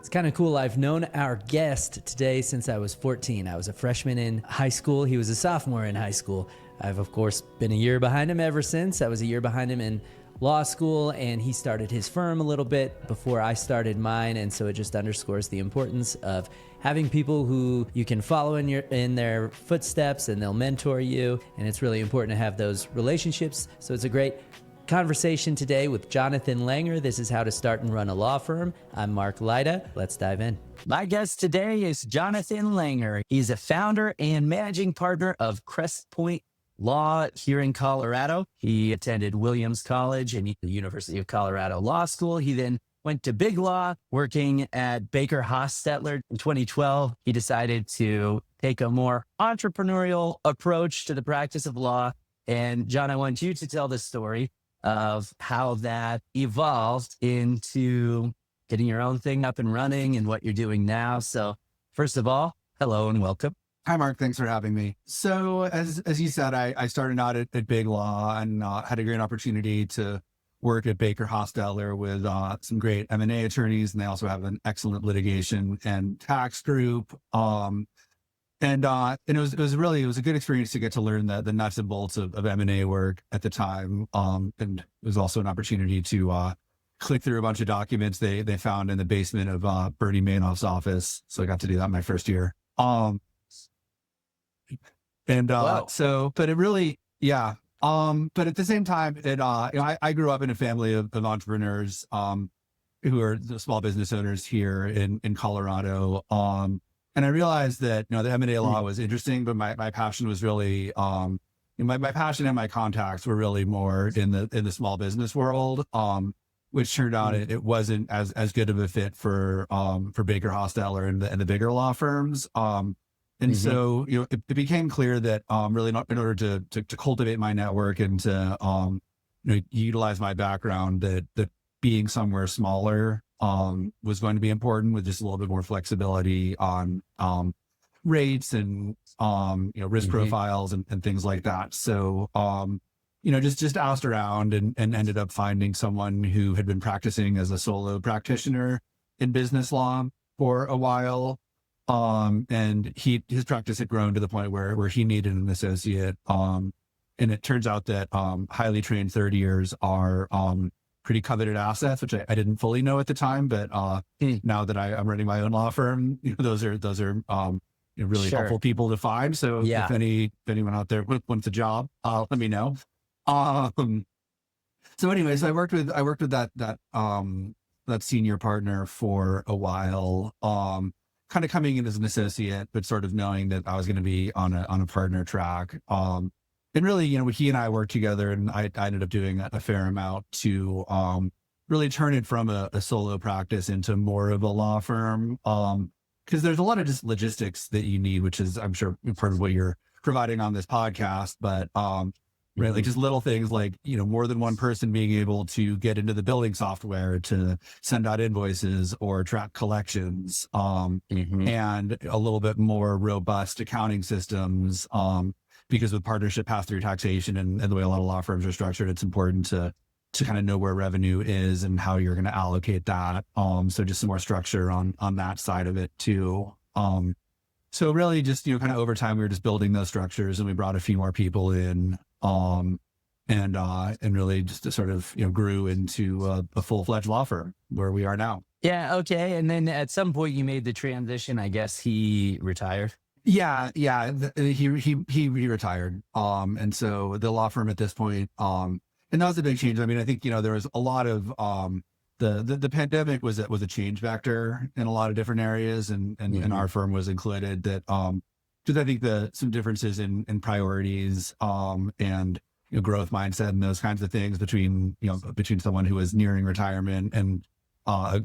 It's kind of cool. I've known our guest today since I was 14. I was a freshman in high school. He was a sophomore in high school. I've, of course, been a year behind him ever since. I was a year behind him in law school, and he started his firm a little bit before I started mine. And so it just underscores the importance of having people who you can follow in their footsteps, and they'll mentor you. And it's really important to have those relationships. So it's a great conversation today with Jonathan Langer. This is How to Start and Run a Law Firm. I'm Mark Lyda. Let's dive in. My guest today is Jonathan Langer. He's a founder and managing partner of Crest Point Law here in Colorado. He attended Williams College and the University of Colorado Law School. He then went to Big Law, working at Baker Hostetler. In 2012, he decided to take a more entrepreneurial approach to the practice of law. And John, I want you to tell the story of how that evolved into getting your own thing up and running and what you're doing now. So first of all, hello and welcome. Hi, Mark. Thanks for having me. So as you said, I started out at Big Law and had a great opportunity to work at Baker Hostetler with some great M&A attorneys. And they also have an excellent litigation and tax group. And it was a good experience to get to learn the nuts and bolts of M&A work at the time. And it was also an opportunity to click through a bunch of documents they found in the basement of Bernie Madoff's office. So I got to do that my first year. Wow. But it really, yeah. But at the same time, I grew up in a family of entrepreneurs who are the small business owners here in Colorado. And I realized that, the M&A law was interesting, but my passion was really, my passion and my contacts were really more in the small business world, which turned out it wasn't as good of a fit for Baker Hostetler and the bigger law firms. So, it became clear that, really not in order to cultivate my network and to, utilize my background, that being somewhere smaller, was going to be important, with just a little bit more flexibility on rates and risk profiles and things like that. So just asked around and ended up finding someone who had been practicing as a solo practitioner in business law for a while, and his practice had grown to the point where he needed an associate, and it turns out that highly trained third years are pretty coveted assets, which I didn't fully know at the time, but now that I'm running my own law firm, those are really helpful people to find. So if anyone out there wants a job, let me know. So anyways, I worked with that senior partner for a while, kind of coming in as an associate, but sort of knowing that I was going to be on a partner track. And really, he and I worked together, and I ended up doing a fair amount to really turn it from a solo practice into more of a law firm. Because there's a lot of just logistics that you need, which is, I'm sure, part of what you're providing on this podcast. But right, like just little things like, more than one person being able to get into the billing software to send out invoices or track collections, and a little bit more robust accounting systems. Because with partnership pass-through taxation and the way a lot of law firms are structured, it's important to kind of know where revenue is and how you're going to allocate that. So just some more structure on that side of it too. So really just, kind of over time, we were just building those structures, and we brought a few more people in, and really just to sort of, grew into a full-fledged law firm where we are now. Yeah. Okay. And then at some point you made the transition. I guess he retired. Yeah. He retired. And so the law firm at this point, and that was a big change. I mean, I think, there was a lot of, the pandemic was a change vector in a lot of different areas, and our firm was included, that, because I think some differences in priorities, and, growth mindset and those kinds of things between someone who was nearing retirement and,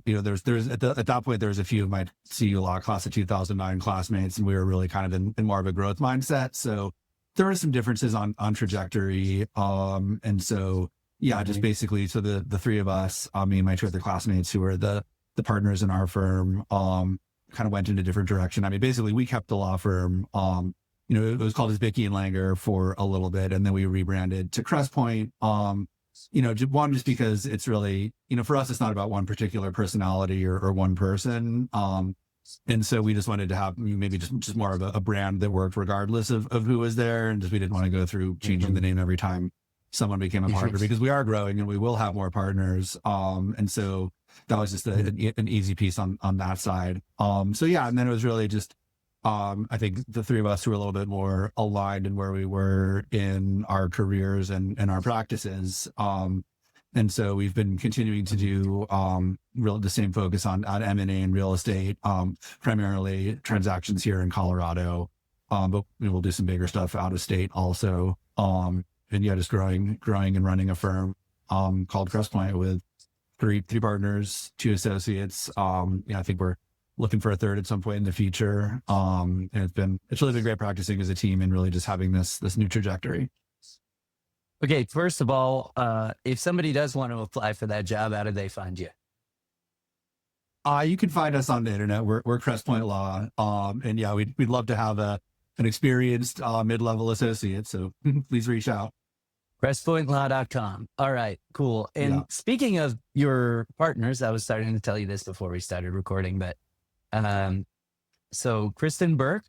there's at that point, there was a few of my CU law class of 2009 classmates, and we were really kind of in more of a growth mindset. So there were some differences on trajectory. And so, just basically, so the three of us, me and my two other classmates who were the partners in our firm, kind of went in a different direction. I mean, basically we kept the law firm, it was called as Bickey and Langer for a little bit, and then we rebranded to Crest Point. one, just because it's really, for us, it's not about one particular personality or one person. And so we just wanted to have maybe just more of a brand that worked regardless of who was there. And just, we didn't want to go through changing the name every time someone became a partner, because we are growing and we will have more partners. And so that was just an easy piece on that side. So yeah, and then it was really just, I think the three of us were a little bit more aligned in where we were in our careers and our practices. And so we've been continuing to do the same focus on M&A and real estate, primarily transactions here in Colorado, but we'll do some bigger stuff out of state also. And yeah, just growing and running a firm called Crestpoint with three partners, two associates. I think we're looking for a third at some point in the future. And it's really been great practicing as a team and really just having this new trajectory. Okay, first of all, if somebody does want to apply for that job, how do they find you? You can find us on the internet. We're Crestpoint Law. And yeah, we'd love to have an experienced mid-level associate. So please reach out. Crestpointlaw.com. All right, cool. And speaking of your partners, I was starting to tell you this before we started recording, but so Kristen Burke,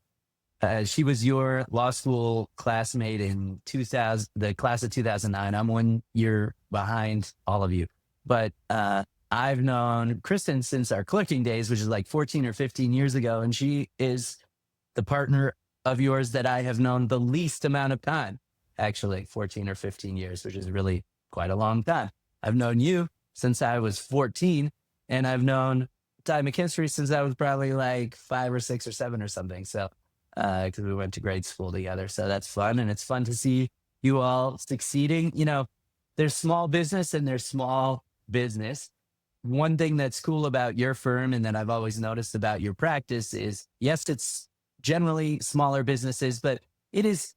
she was your law school classmate in 2000, the class of 2009. I'm 1 year behind all of you, but I've known Kristen since our clerking days, which is like 14 or 15 years ago. And she is the partner of yours that I have known the least amount of time, actually 14 or 15 years, which is really quite a long time. I've known you since I was 14, and I've known Ty McKinstry since I was probably like 5 or 6 or 7 or something. So, because we went to grade school together. So that's fun. And it's fun to see you all succeeding. There's small business and there's small business. One thing that's cool about your firm and that I've always noticed about your practice is, yes, it's generally smaller businesses, but it is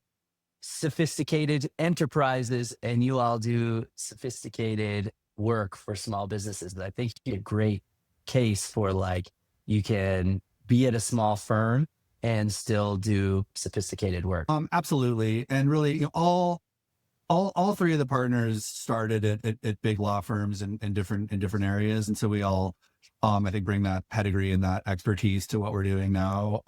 sophisticated enterprises, and you all do sophisticated work for small businesses. I think you get a great case for you can be at a small firm and still do sophisticated work. Absolutely. And really, all three of the partners started at big law firms in different areas. And so we all, I think, bring that pedigree and that expertise to what we're doing now.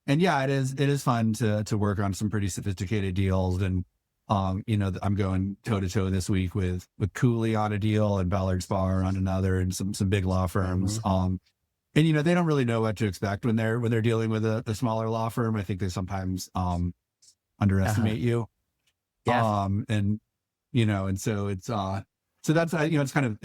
And yeah, it is fun to work on some pretty sophisticated deals. And, I'm going toe to toe this week with Cooley on a deal and Ballard Spahr on another, and some big law firms. And, they don't really know what to expect when they're dealing with a smaller law firm. I think they sometimes underestimate you. Yeah. And so it's, so that's, it's kind of,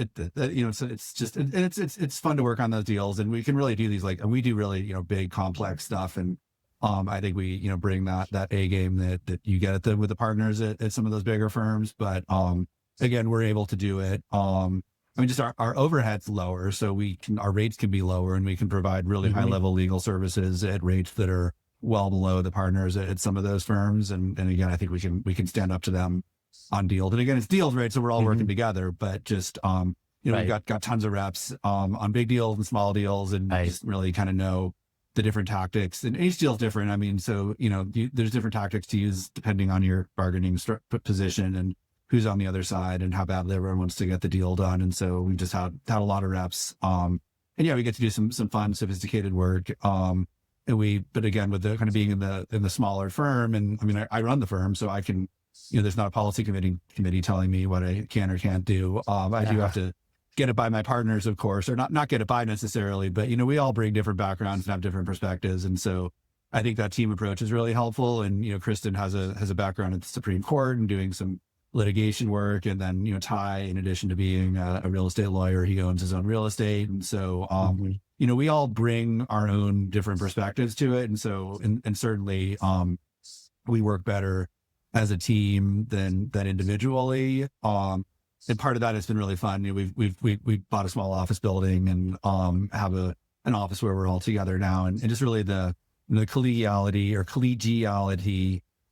so it's just, it's fun to work on those deals, and we can really do these, and we do really, big complex stuff. And, I think we, bring that A game that you get with the partners at some of those bigger firms. But, again, we're able to do it. Just our overhead's lower, so our rates can be lower, and we can provide really high level legal services at rates that are well below the partners at some of those firms. And again, I think we can stand up to them on deals. And again, it's deals, right? So we're all working together, but just, we've got tons of reps, on big deals and small deals, and just really kind of know the different tactics. And each deal's different. There's different tactics to use depending on your bargaining position and who's on the other side and how badly everyone wants to get the deal done. And so we've just had a lot of reps. And yeah, we get to do some fun, sophisticated work. But again, with the kind of being in the smaller firm, and I run the firm, so I can, there's not a policy committee telling me what I can or can't do. I do have to get it by my partners, of course, or not get it by necessarily, but we all bring different backgrounds and have different perspectives. And so I think that team approach is really helpful. And, Kristen has a background at the Supreme Court and doing some litigation work. And then, Ty, in addition to being a real estate lawyer, he owns his own real estate. And so, we all bring our own different perspectives to it. And so, and certainly, we work better as a team than individually. And part of that has been really fun. We've bought a small office building and have an office where we're all together now, and just really the collegiality,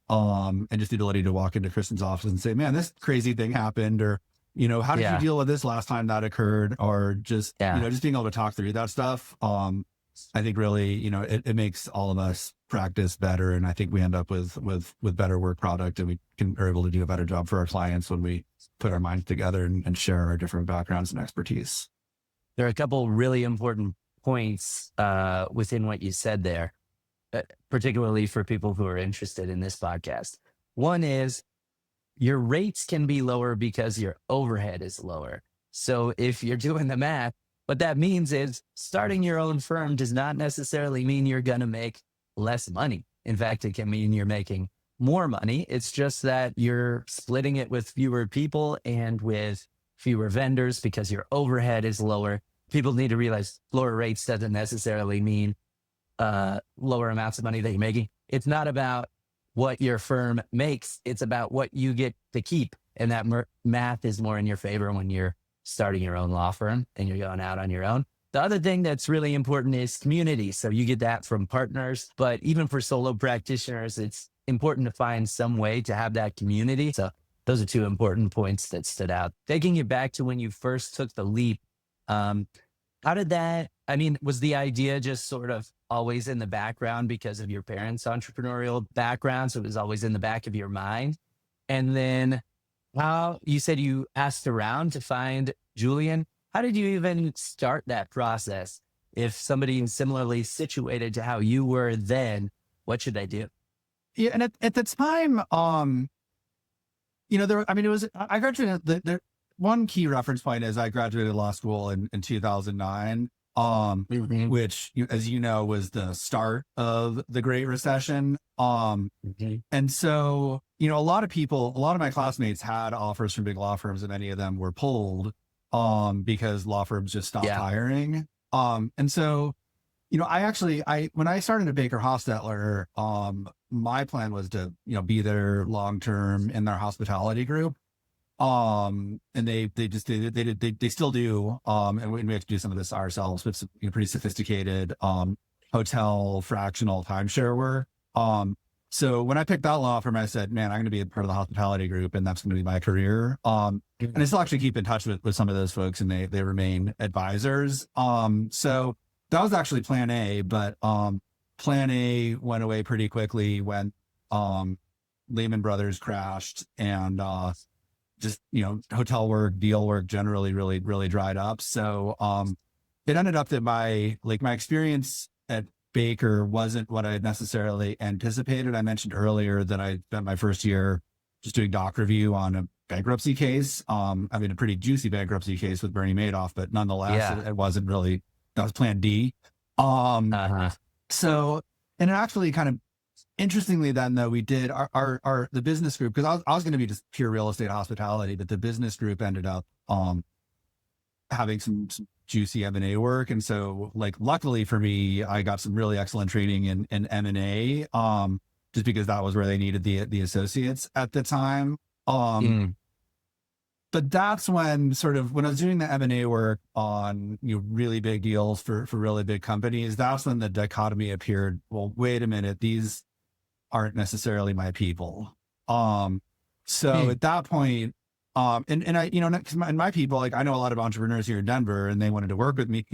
and just the ability to walk into Kristen's office and say, "Man, this crazy thing happened," or how did you deal with this last time that occurred, or just just being able to talk through that stuff. I think really, it makes all of us practice better. And I think we end up with better work product, and are able to do a better job for our clients when we put our minds together and share our different backgrounds and expertise. There are a couple really important points within what you said there, particularly for people who are interested in this podcast. One is your rates can be lower because your overhead is lower. So if you're doing the math, what that means is starting your own firm does not necessarily mean you're going to make less money. In fact, it can mean you're making more money. It's just that you're splitting it with fewer people and with fewer vendors because your overhead is lower. People need to realize lower rates doesn't necessarily mean lower amounts of money that you're making. It's not about what your firm makes. It's about what you get to keep. And that math is more in your favor when you're starting your own law firm and you're going out on your own. The other thing that's really important is community. So you get that from partners, but even for solo practitioners, it's important to find some way to have that community. So those are two important points that stood out. Taking it back to when you first took the leap, how did that, was the idea just sort of always in the background because of your parents' entrepreneurial background? So it was always in the back of your mind. And then how you said you asked around to find Julian. How did you even start that process? If somebody is similarly situated to how you were then, what should they do? Yeah. And at the time, I graduated, the one key reference point is I graduated law school in 2009, which, as you know, was the start of the Great Recession. And so, a lot of my classmates had offers from big law firms, and many of them were pulled, because law firms just stopped hiring. And so, when I started at Baker Hostetler, my plan was to, be there long-term in their hospitality group. And they still do. And we have to do some of this ourselves with some, pretty sophisticated, hotel fractional timeshare work. So when I picked that law firm, I said, man, I'm going to be a part of the hospitality group, and that's going to be my career. And I still actually keep in touch with some of those folks, and they remain advisors. So that was actually plan A, but, plan A went away pretty quickly when, Lehman Brothers crashed, and, just, hotel work, deal work generally really dried up. So, it ended up that my experience at Baker wasn't what I had necessarily anticipated. I mentioned earlier that I spent my first year just doing doc review on a bankruptcy case. A pretty juicy bankruptcy case with Bernie Madoff, but nonetheless, it wasn't really, that was plan D. So, and it actually kind of, interestingly then though, we did the business group, because I was going to be just pure real estate hospitality, but the business group ended up, having some juicy M&A work. And so luckily for me, I got some really excellent training in M&A, just because that was where they needed the associates at the time. But that's when when I was doing the M&A work on, really big deals for really big companies, that's when the dichotomy appeared. Well, wait a minute, these aren't necessarily my people. So at that point, and I, cause my people, I know a lot of entrepreneurs here in Denver, and they wanted to work with me.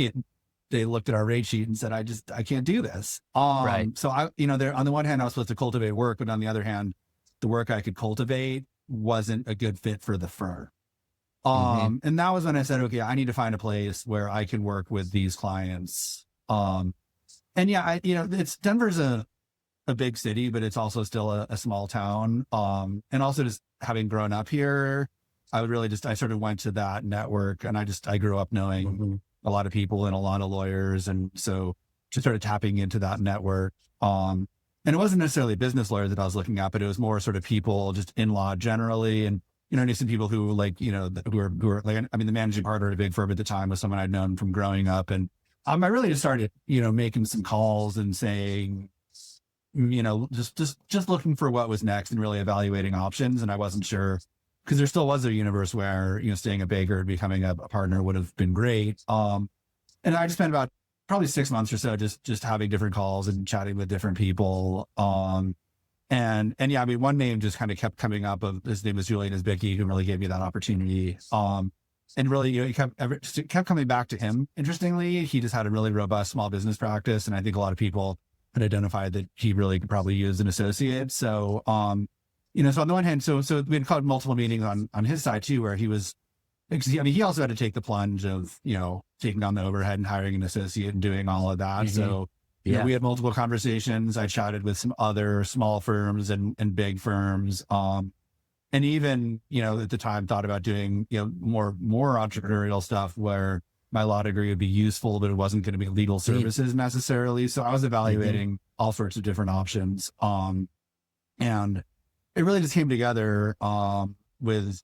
They looked at our rate sheet and said, I can't do this. Right. So I, there, on the one hand, I was supposed to cultivate work, but on the other hand, the work I could cultivate wasn't a good fit for the firm. And that was when I said, okay, I need to find a place where I can work with these clients. And yeah, Denver's a big city, but it's also still a small town. And also just having grown up here, I sort of went to that network, and I grew up knowing a lot of people and a lot of lawyers. And so just started tapping into that network. And it wasn't necessarily business lawyers that I was looking at, but it was more sort of people just in law generally. And, I knew some people who who were the managing partner at a big firm at the time was someone I'd known from growing up. And I really just started, making some calls and saying, just looking for what was next and really evaluating options. And I wasn't sure, because there still was a universe where, staying at Baker and becoming a partner would have been great. And I just spent about probably 6 months or so, just having different calls and chatting with different people. And yeah, one name just kind of kept coming up. His name was Julian Isbicki, who really gave me that opportunity. and really, he kept coming back to him. Interestingly, he just had a really robust small business practice. And I think a lot of people had identified that he really could probably use an associate. So, so on the one hand, so we had called multiple meetings on his side too, where he was, he also had to take the plunge of, taking on the overhead and hiring an associate and doing all of that. Mm-hmm. So, we had multiple conversations. I chatted with some other small firms and big firms. And even, at the time thought about doing, more entrepreneurial stuff where my law degree would be useful, but it wasn't going to be legal services necessarily. So I was evaluating all sorts of different options. And it really just came together, with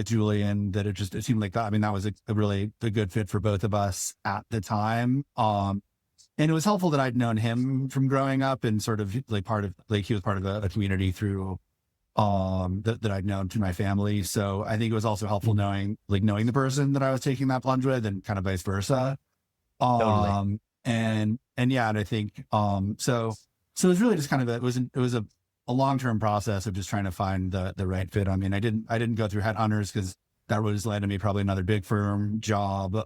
Julian, that it seemed like that. I mean, that was a really good fit for both of us at the time. And it was helpful that I'd known him from growing up and sort of he was part of a community through, that I'd known through my family. So I think it was also helpful knowing the person that I was taking that plunge with, and kind of vice versa. Totally. And I think, so it was really just kind of it was a long-term process of just trying to find the right fit. I mean, I didn't go through headhunters because that would have landed me probably another big firm job.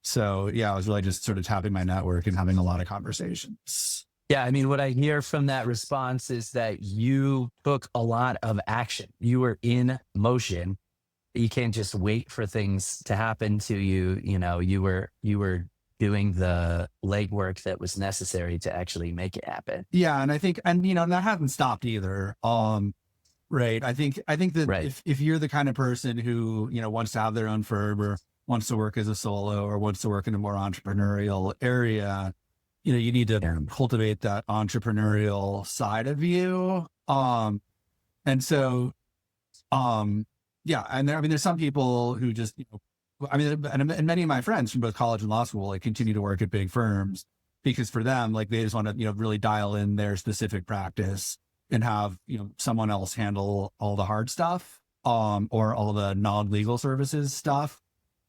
So I was really just sort of tapping my network and having a lot of conversations. Yeah, I mean, what I hear from that response is that you took a lot of action. You were in motion. You can't just wait for things to happen to you. You were doing the legwork that was necessary to actually make it happen. Yeah, and I think, that hasn't stopped either. Right. I think that if you're the kind of person who wants to have their own firm, or wants to work as a solo, or wants to work in a more entrepreneurial area, you need to cultivate that entrepreneurial side of you. And so, and there's some people who just, and many of my friends from both college and law school, continue to work at big firms because for them, they just want to, really dial in their specific practice and have, someone else handle all the hard stuff, or all the non-legal services stuff.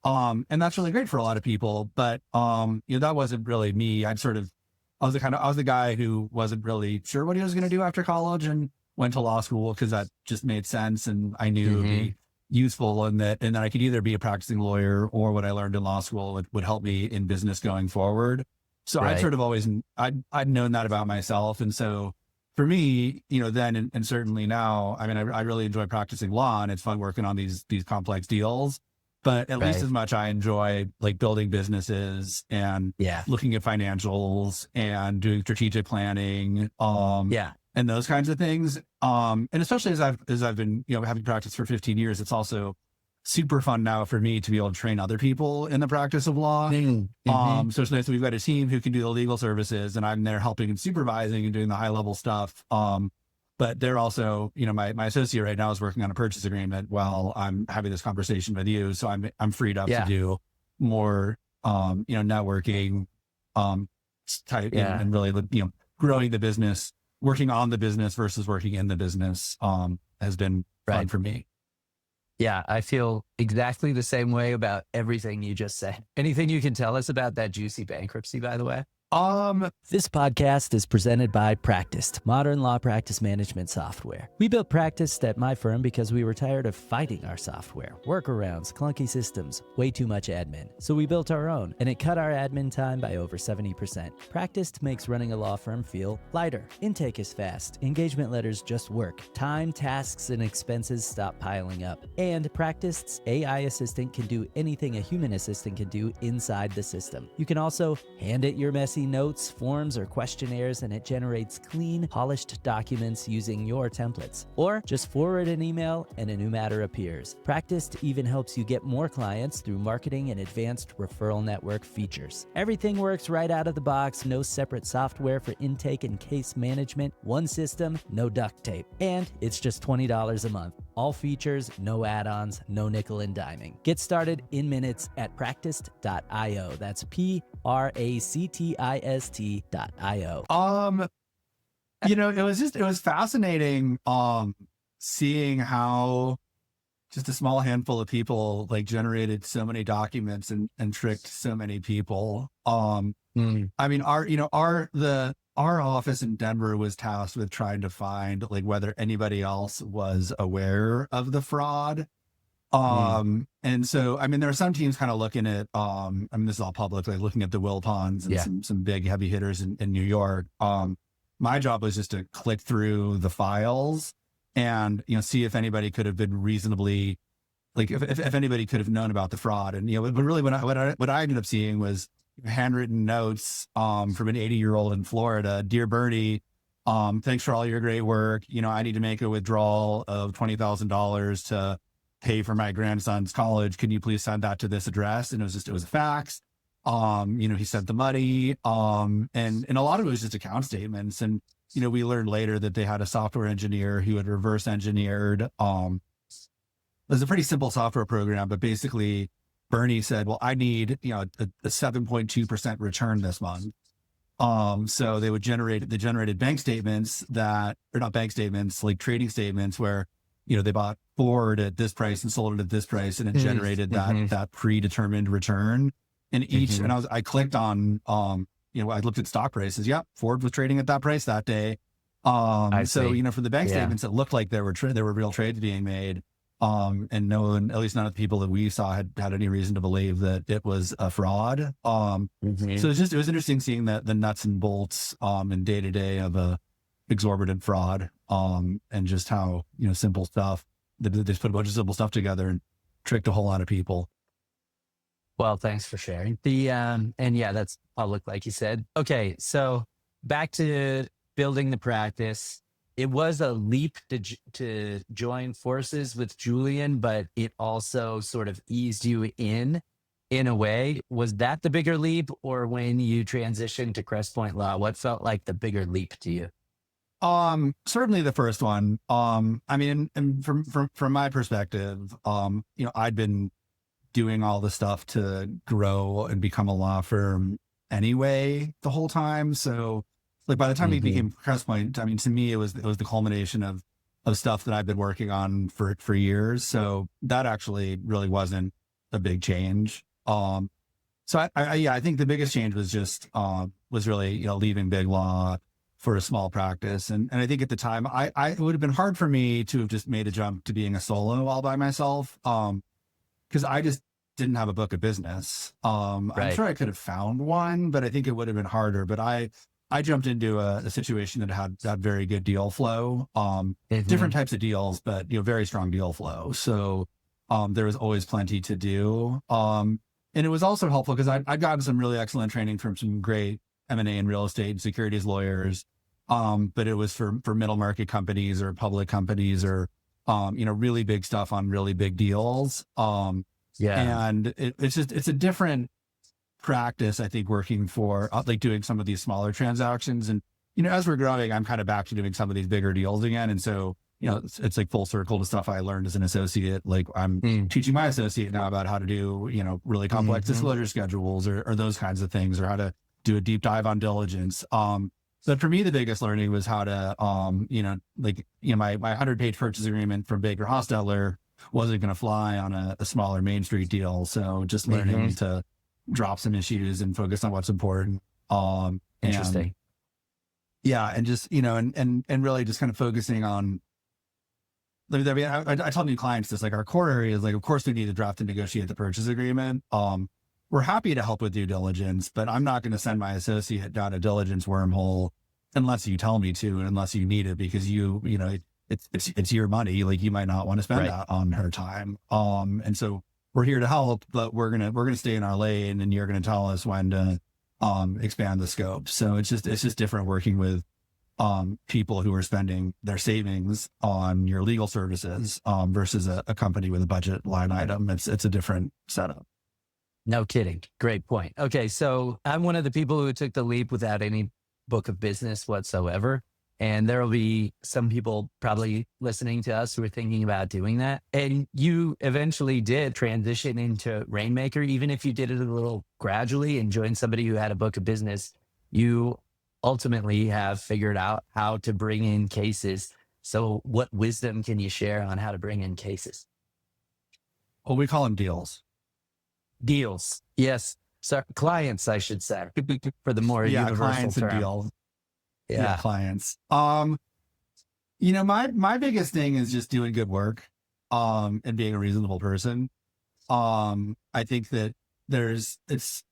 And that's really great for a lot of people, but, that wasn't really me. I was the guy who wasn't really sure what he was going to do after college, and went to law school because that just made sense. And I knew it would be useful, and that I could either be a practicing lawyer, or what I learned in law school would help me in business going forward. So I'd sort of always, I'd known that about myself. And so for me, then, and certainly now, I really enjoy practicing law, and it's fun working on these complex deals. But at least as much I enjoy building businesses and looking at financials and doing strategic planning, and those kinds of things. And especially as I've been, having practiced for 15 years, it's also super fun now for me to be able to train other people in the practice of law. So it's nice that we've got a team who can do the legal services, and I'm there helping and supervising and doing the high level stuff. But they're also, my associate right now is working on a purchase agreement while I'm having this conversation with you. So I'm freed up to do more, networking, type, and really, growing the business, working on the business versus working in the business, has been fun for me. Yeah, I feel exactly the same way about everything you just said. Anything you can tell us about that juicy bankruptcy, by the way? This podcast is presented by Practiced, modern law practice management software. We built Practiced at my firm because we were tired of fighting our software, workarounds, clunky systems, way too much admin. So we built our own, and it cut our admin time by over 70%. Practiced makes running a law firm feel lighter. Intake is fast. Engagement letters just work. Time, tasks, and expenses stop piling up. And Practiced's AI assistant can do anything a human assistant can do inside the system. You can also hand it your messy notes, forms, or questionnaires, and it generates clean, polished documents using your templates. Or just forward an email and a new matter appears. Practiced even helps you get more clients through marketing and advanced referral network features. Everything works right out of the box, no separate software for intake and case management, one system, no duct tape. And it's just $20 a month. All features, no add-ons, no nickel and diming. Get started in minutes at practiced.io. That's practist.io. It was fascinating seeing how just a small handful of people generated so many documents and tricked so many people. Our office in Denver was tasked with trying to find whether anybody else was aware of the fraud. And so, I mean, there are some teams kind of looking at, I mean, this is all public, like looking at the Will Ponds and Yeah. some big heavy hitters in New York. My job was just to click through the files and, see if anybody could have been reasonably, like if anybody could have known about the fraud. And, but really what I ended up seeing was handwritten notes, from an 80-year-old in Florida. Dear Bernie, thanks for all your great work. I need to make a withdrawal of $20,000 to pay for my grandson's college. Can you please send that to this address? And it was a fax. He sent the money. And a lot of it was just account statements. And, we learned later that they had a software engineer who had reverse engineered. It was a pretty simple software program, but basically Bernie said, well, I need, a 7.2% return this month. So they generated bank statements or not bank statements, like trading statements where, they bought Ford at this price and sold it at this price, and it generated that predetermined return. And and I clicked on, I looked at stock prices. Yep. Ford was trading at that price that day. So, for the bank statements, it looked like there were real trades being made. And no one, at least none of the people that we saw had any reason to believe that it was a fraud. So it was interesting seeing the nuts and bolts, and day to day of a exorbitant fraud, and just how, simple stuff, they just put a bunch of simple stuff together and tricked a whole lot of people. Well, thanks for sharing and yeah, that's public, like you said. Okay. So back to building the practice. It was a leap to join forces with Julian, but it also sort of eased you in a way. Was that the bigger leap, or when you transitioned to Crest Point Law, what felt like the bigger leap to you? Certainly the first one. I mean, and from my perspective, I'd been doing all the stuff to grow and become a law firm anyway the whole time. So, like, by the time we became Crest Point, I mean, to me, it was the culmination of stuff that I've been working on for years. So that actually really wasn't a big change. So I think the biggest change was just, was really, leaving big law for a small practice. And I think at the time, it would have been hard for me to have just made a jump to being a solo all by myself. Cause I just didn't have a book of business. I'm sure I could have found one, but I think it would have been harder. But I jumped into a situation that had that very good deal flow, different types of deals, but, very strong deal flow. So, there was always plenty to do. And it was also helpful because I'd gotten some really excellent training from some great M&A and real estate and securities lawyers. But it was for middle market companies or public companies or, really big stuff on really big deals. And it's a different practice, I think, working for like doing some of these smaller transactions. And, as we're growing, I'm kind of back to doing some of these bigger deals again. And so, it's like full circle to stuff I learned as an associate. Like I'm teaching my associate now about how to do, really complex disclosure schedules or those kinds of things, or how to do a deep dive on diligence. But for me, the biggest learning was how to, my 100-page purchase agreement from Baker Hostetler wasn't going to fly on a smaller Main Street deal. So just learning to drop some issues and focus on what's important. Interesting. And just, and really just kind of focusing on, I mean, I tell new clients this, like, our core area is like, of course we need to draft and negotiate the purchase agreement. We're happy to help with due diligence, but I'm not going to send my associate down a diligence wormhole unless you tell me to, and unless you need it, because it's your money. Like, you might not want to spend that on her time. And so we're here to help, but we're going to stay in our lane, and you're going to tell us when to, expand the scope. So it's just different working with, people who are spending their savings on your legal services, versus a company with a budget line item. It's a different setup. No kidding. Great point. Okay. So I'm one of the people who took the leap without any book of business whatsoever. And there will be some people probably listening to us who are thinking about doing that. And you eventually did transition into Rainmaker, even if you did it a little gradually and joined somebody who had a book of business. You ultimately have figured out how to bring in cases. So what wisdom can you share on how to bring in cases? Well, we call them deals. Deals. Yes. So clients, I should say, for the more universal clients term. and deals. Yeah. Clients. My biggest thing is just doing good work. and being a reasonable person. I think that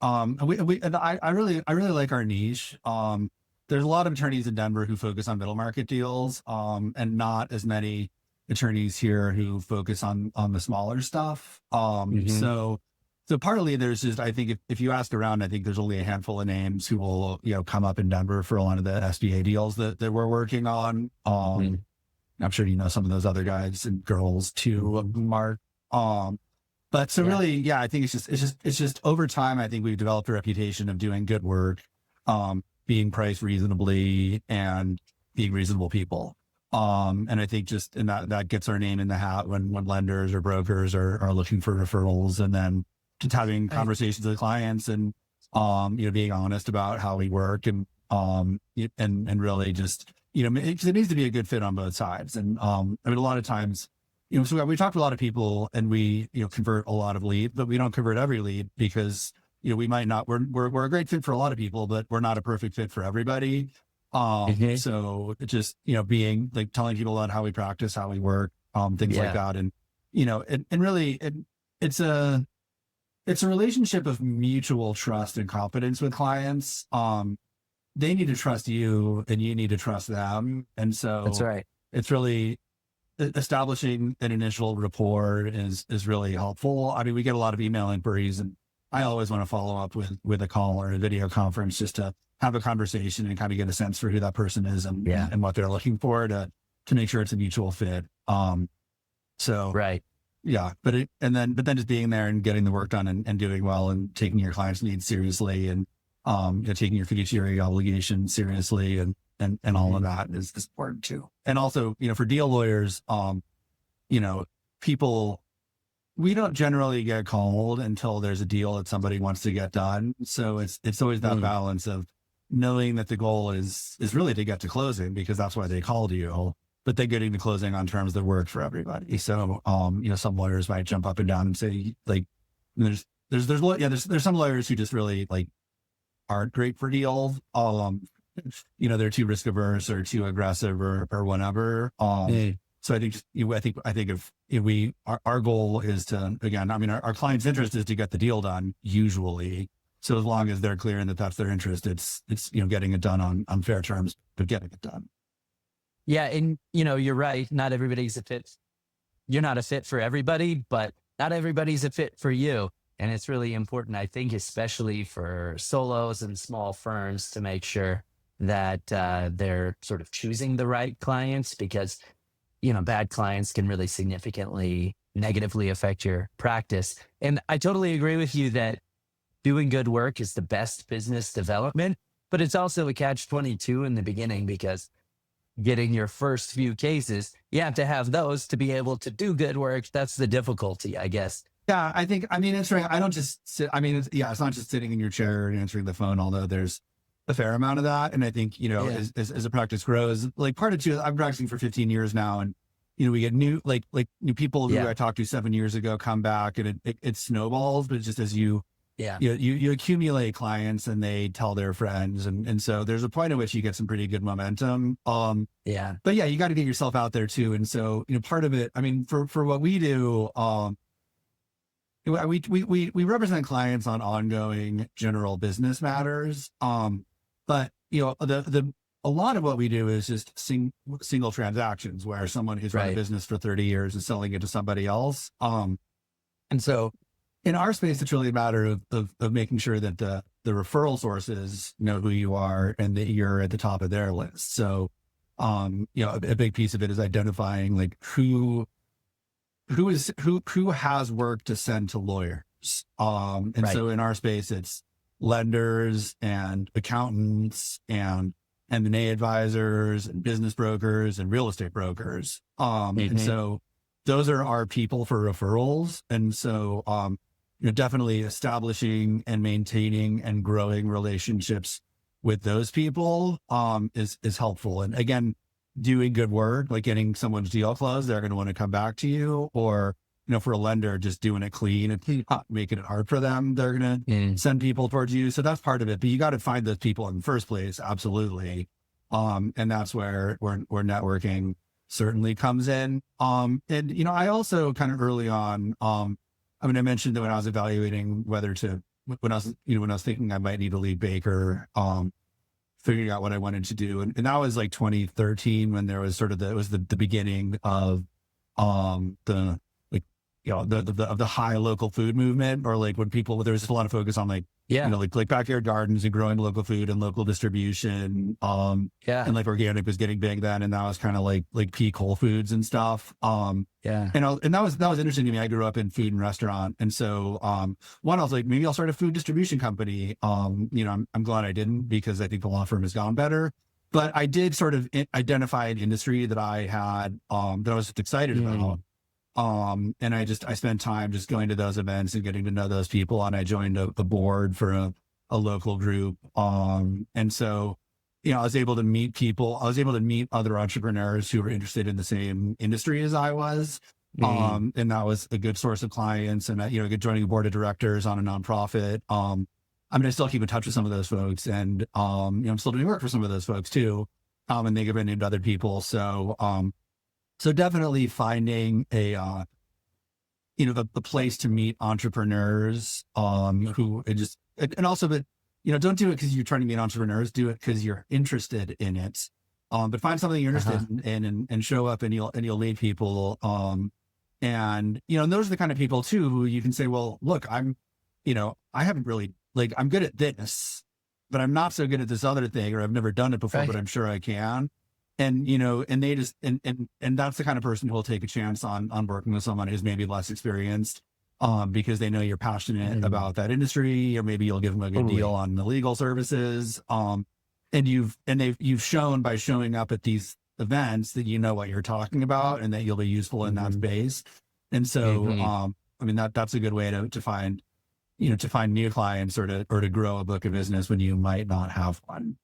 I really like our niche. There's a lot of attorneys in Denver who focus on middle market deals, and not as many attorneys here who focus on the smaller stuff. So partly there's just, I think if you ask around, I think there's only a handful of names who will, come up in Denver for a lot of the SBA deals that we're working on. I'm sure some of those other guys and girls too, Mark. But so really, yeah, I think it's just over time, I think we've developed a reputation of doing good work, being priced reasonably and being reasonable people. And I think and that gets our name in the hat when lenders or brokers are looking for referrals, and then just having conversations with clients and, being honest about how we work and really just, because it needs to be a good fit on both sides. And, I mean, a lot of times, so we talk to a lot of people and we, convert a lot of leads, but we don't convert every lead because, we might not, we're a great fit for a lot of people, but we're not a perfect fit for everybody. So it's just, being like telling people about how we practice, how we work, things like that. And, and really it's a relationship of mutual trust and confidence with clients. They need to trust you and you need to trust them. And so that's right. It's really establishing an initial rapport is really helpful. I mean, we get a lot of email inquiries, and I always want to follow up with a call or a video conference just to have a conversation and kind of get a sense for who that person is and what they're looking for to make sure it's a mutual fit. So right. Yeah. But then just being there and getting the work done and doing well and taking your clients' needs seriously and, taking your fiduciary obligation seriously and all of that is important too. And also, for deal lawyers, people, we don't generally get called until there's a deal that somebody wants to get done. So it's always that balance of knowing that the goal is really to get to closing, because that's why they called you, but then getting to closing on terms that work for everybody. So, some lawyers might jump up and down and say, like, there's some lawyers who just really like aren't great for deals. They're too risk averse or too aggressive or whatever. So I think if our goal is to, again, I mean, our client's interest is to get the deal done usually. So as long as they're clear and that's their interest, it's getting it done on fair terms, but getting it done. Yeah. And, you're right. Not everybody's a fit. You're not a fit for everybody, but not everybody's a fit for you. And it's really important, I think, especially for solos and small firms, to make sure that they're sort of choosing the right clients, because, bad clients can really significantly negatively affect your practice. And I totally agree with you that doing good work is the best business development, but it's also a catch-22 in the beginning, because getting your first few cases, you have to have those to be able to do good work. That's the difficulty, I guess. Yeah, answering, I don't just sit, it's not just sitting in your chair and answering the phone, although there's a fair amount of that. And I think, as a practice grows, like part of too, I've been practicing for 15 years now. And, we get new people who I talked to 7 years ago come back, and it snowballs, but just as you accumulate clients and they tell their friends. And so there's a point at which you get some pretty good momentum. But you got to get yourself out there too. And so, part of it, I mean, for what we do, we represent clients on ongoing general business matters. But a lot of what we do is just single transactions where someone who's run a business for 30 years is selling it to somebody else. And so in our space, it's really a matter of making sure that the referral sources know who you are and that you're at the top of their list. So, a big piece of it is identifying like who has work to send to lawyers. So in our space, it's lenders and accountants and M&A advisors and business brokers and real estate brokers. And so those are our people for referrals. And so, definitely establishing and maintaining and growing relationships with those people, is helpful. And again, doing good work, like getting someone's deal closed, they're going to want to come back to you. Or, for a lender, just doing it clean and not making it hard for them, they're going to send people towards you. So that's part of it. But you got to find those people in the first place. Absolutely. And that's where networking certainly comes in. And, you know, I also kind of early on, I mean, I mentioned that when I was evaluating whether to, when I was, you know, when I was thinking I might need a lead baker, figuring out what I wanted to do. And that was like 2013 when there was sort of it was the beginning of, the, like, you know, the high local food movement, or like when people, there was just a lot of focus on like, Yeah. you know, like backyard gardens and growing local food and local distribution. Yeah. And like organic was getting big then. And that was kind of like peak Whole Foods and stuff. Yeah. And that was interesting to me. I grew up in food and restaurant. And so, one, I was like, maybe I'll start a food distribution company. You know, I'm glad I didn't, because I think the law firm has gone better. But I did sort of identify an industry that I had, that I was excited about. And I spent time just going to those events and getting to know those people. And I joined a board for a local group. And so, you know, I was able to meet people. I was able to meet other entrepreneurs who were interested in the same industry as I was. And that was a good source of clients, and, you know, joining a board of directors on a nonprofit. I mean, I still keep in touch with some of those folks, and, you know, I'm still doing work for some of those folks too. And they give it to other people. So, so definitely finding a, you know, the place to meet entrepreneurs, who just, and also that, you know, don't do it because you're trying to meet entrepreneurs, do it because you're interested in it. But find something you're interested in and show up, and you'll lead people. And, you know, and those are the kind of people too, who you can say, well, look, you know, I haven't really, like, I'm good at this, but I'm not so good at this other thing, or I've never done it before, but I'm sure I can. And, you know, and they just, and that's the kind of person who will take a chance on working with someone who's maybe less experienced, because they know you're passionate about that industry, or maybe you'll give them a good deal on the legal services. And you've shown by showing up at these events that you know what you're talking about, and that you'll be useful in that space. And so, I mean, that's a good way to find, you know, to find new clients, or to grow a book of business when you might not have one.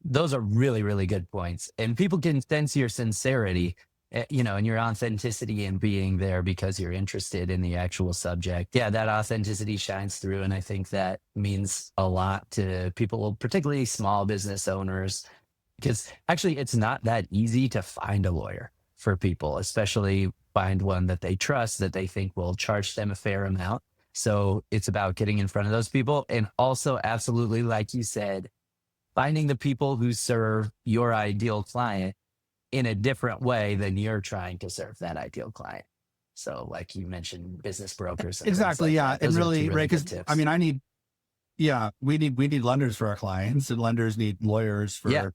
Those are really, really good points. And people can sense your sincerity, you know, and your authenticity in being there because you're interested in the actual subject. Yeah, that authenticity shines through. And I think that means a lot to people, particularly small business owners, because actually it's not that easy to find a lawyer for people, especially find one that they trust, that they think will charge them a fair amount. So it's about getting in front of those people. And also, absolutely, like you said, finding the people who serve your ideal client in a different way than you're trying to serve that ideal client. So like you mentioned, business brokers. And exactly. like Yeah. That. And Those are really, two right. good Cause tips. I mean, we need lenders for our clients, and lenders need lawyers for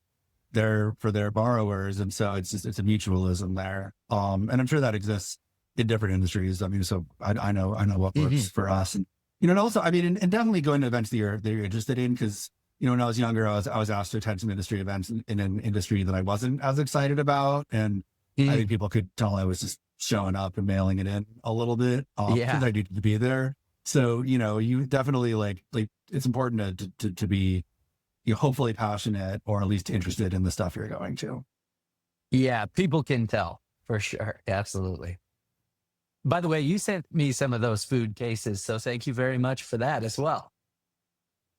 their borrowers. And so it's a mutualism there. And I'm sure that exists in different industries. I mean, so I know what works for us. And, you know, and also, I mean, and definitely going to events that you're interested in, because, you know, when I was younger, I was asked to attend some industry events in an industry that I wasn't as excited about. And I think people could tell I was just showing up and mailing it in a little bit, because I needed to be there. So, you know, you definitely like it's important to be, you know, hopefully passionate, or at least interested in the stuff you're going to. Yeah, people can tell for sure. Absolutely. By the way, you sent me some of those food cases, so thank you very much for that as well.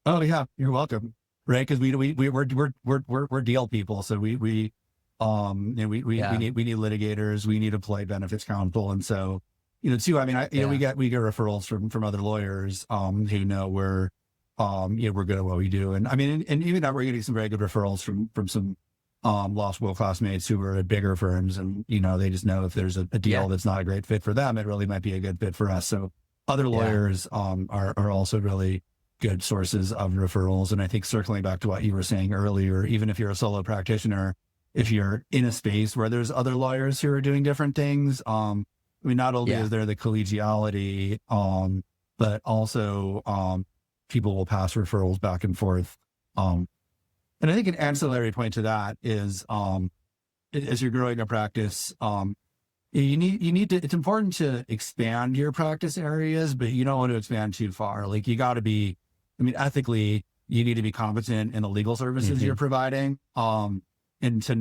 Oh yeah, you're welcome. Right, because we're deal people, so we need litigators, we need employee benefits counsel, and so, you know, too. I mean, we get referrals from other lawyers who know we're good at what we do, and I mean, and even now we're getting some very good referrals from some law school classmates who are at bigger firms, and, you know, they just know if there's a deal that's not a great fit for them, it really might be a good fit for us. So other lawyers are also really good sources of referrals. And I think, circling back to what you were saying earlier, even if you're a solo practitioner, if you're in a space where there's other lawyers who are doing different things, I mean, not only is there the collegiality, but also people will pass referrals back and forth. And I think an ancillary point to that is, as you're growing a practice, you need to, it's important to expand your practice areas, but you don't want to expand too far. Like, you got to be, I mean, ethically, you need to be competent in the legal services you're providing. And so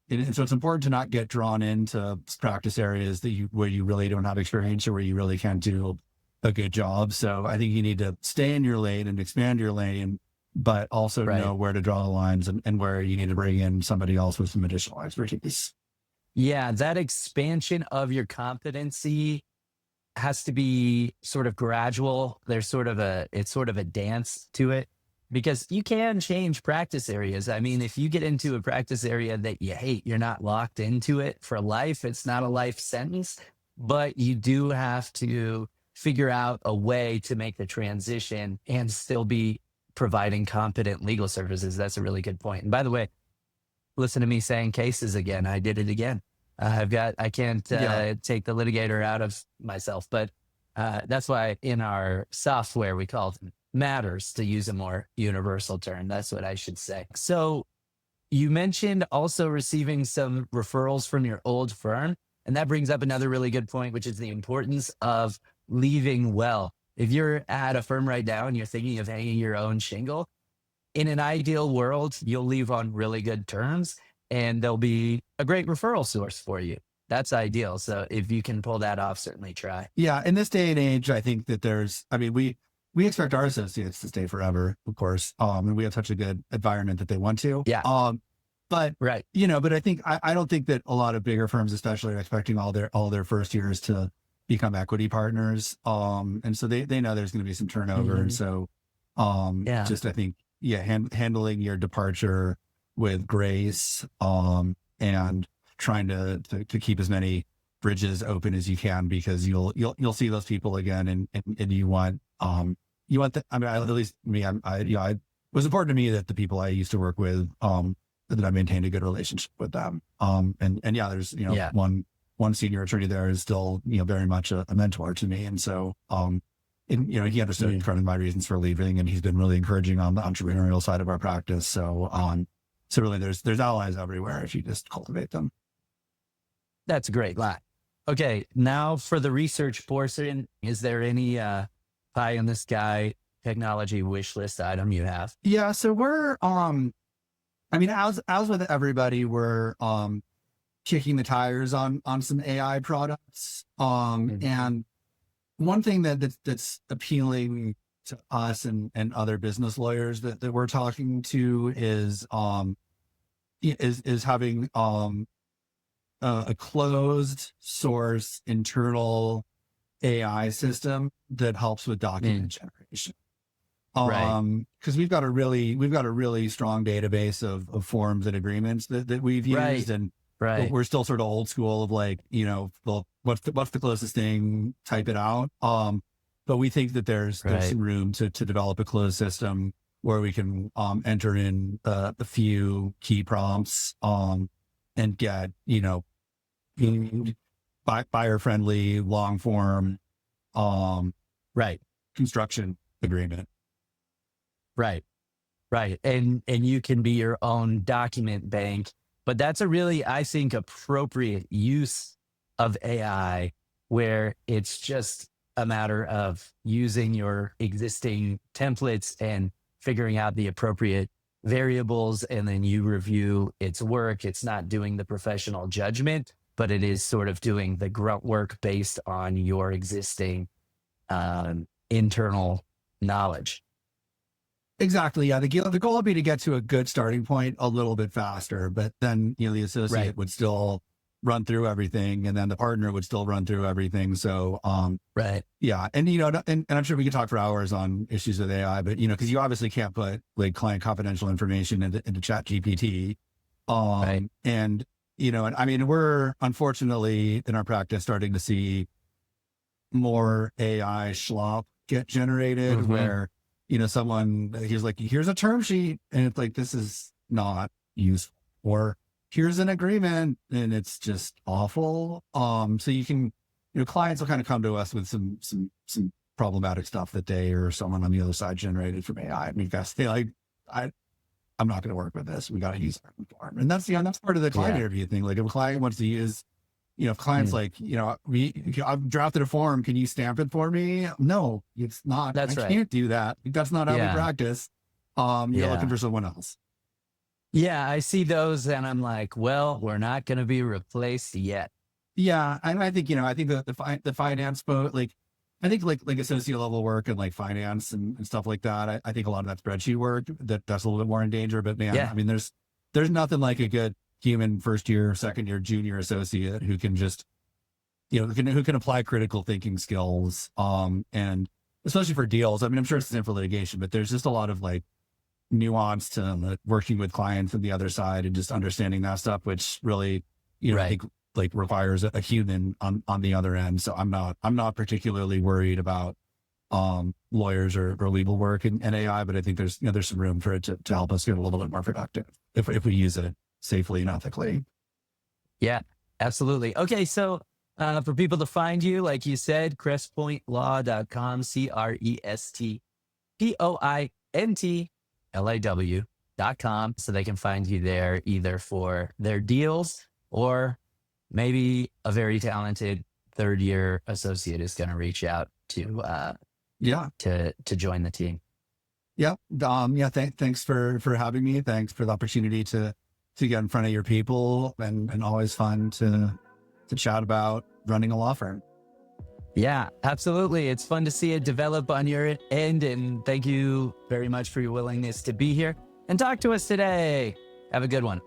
it's important to not get drawn into practice areas where you really don't have experience, or where you really can't do a good job. So I think you need to stay in your lane and expand your lane, but also know where to draw the lines, and where you need to bring in somebody else with some additional expertise. Yeah, that expansion of your competency has to be sort of gradual. There's sort of it's sort of a dance to it because you can change practice areas. I mean, if you get into a practice area that you hate, you're not locked into it for life. It's not a life sentence, but you do have to figure out a way to make the transition and still be providing competent legal services. That's a really good point. And by the way, listen to me saying cases again. I did it again. I can't Yeah. take the litigator out of myself, but that's why in our software we call them matters, to use a more universal term. That's what I should say. So you mentioned also receiving some referrals from your old firm. And that brings up another really good point, which is the importance of leaving well. If you're at a firm right now and you're thinking of hanging your own shingle, in an ideal world, you'll leave on really good terms and there'll be a great referral source for you. That's ideal. So if you can pull that off, certainly try. Yeah. In this day and age, I think that I mean, we expect our associates to stay forever, of course. And we have such a good environment that they want to. Yeah. But Right. but I think I don't think that a lot of bigger firms, especially, are expecting all their first years to become equity partners. And so they know there's going to be some turnover. And so Yeah. just I think, handling your departure with grace, and trying to keep as many bridges open as you can, because you'll see those people again, and you want I mean, at least me, it was important to me that the people I used to work with, that I maintained a good relationship with them. And yeah, there's, Yeah. one senior attorney there is still, very much a mentor to me. And so, and, he understood kind of my reasons for leaving, and he's been really encouraging on the entrepreneurial side of our practice. So, so really there's allies everywhere if you just cultivate them. That's a great line. Okay. Now for the research portion, is there any pie in the sky technology wish list item you have? Yeah. So we're, I mean, as with everybody, we're, kicking the tires on some AI products. And one thing that's appealing to us and other business lawyers that we're talking to is having a closed source internal AI system that helps with document generation. Right. Because we've got a really strong database of forms and agreements that we've used, Right. and Right. we're still sort of old school of like, well, what's the closest thing, type it out. But we think that there's Right. some room to develop a closed system where we can enter in a few key prompts, and get buyer friendly long form Right. construction agreement. Right. Right. And you can be your own document bank, but that's a really, I think, appropriate use of AI, where it's just a matter of using your existing templates and figuring out the appropriate variables, and then you review its work. It's not doing the professional judgment, but it is sort of doing the grunt work based on your existing internal knowledge. Exactly. Yeah. The goal would be to get to a good starting point a little bit faster, but then, the associate Right. would still run through everything, and then the partner would still run through everything. So, Right. yeah. And I'm sure we could talk for hours on issues with AI, but, because you obviously can't put like client confidential information into Chat GPT. Right. And, and I mean, we're unfortunately in our practice starting to see more AI schlop get generated, where, someone, he's like, here's a term sheet, and it's like, this is not useful, or here's an agreement, and it's just awful. So you can, clients will kind of come to us with some problematic stuff that they or someone on the other side generated from AI. And we've got to say, like, I'm not going to work with this. We got to use our form. And that's, that's part of the client interview thing. Like, if a client wants to use, if clients like, I've drafted a form, can you stamp it for me? No, it's not. That's I right. can't do that. That's not how we practice. You're looking for someone else. Yeah, I see those and I'm like, well, we're not going to be replaced yet. Yeah. And I think, the finance boat, like, I think like associate level work and like finance and stuff like that. I think a lot of that spreadsheet work that's a little bit more in danger, but man, I mean, there's nothing like a good human first year, second year, junior associate who can just, who can apply critical thinking skills. And especially for deals. I mean, I'm sure it's the same for litigation, but there's just a lot of like nuance to working with clients on the other side and just understanding that stuff, which really, I think like requires a human on the other end. So I'm not particularly worried about lawyers or legal work in AI, but I think there's some room for it to help us get a little bit more productive if we use it safely and ethically. Yeah, absolutely. Okay. So for people to find you, like you said, crestpointlaw.com, CRESTPOINTLAW.com. So they can find you there either for their deals or maybe a very talented third year associate is going to reach out to join the team. Yeah. Thanks for having me. Thanks for the opportunity to get in front of your people, and always fun to chat about running a law firm. Yeah, absolutely. It's fun to see it develop on your end. And thank you very much for your willingness to be here and talk to us today. Have a good one.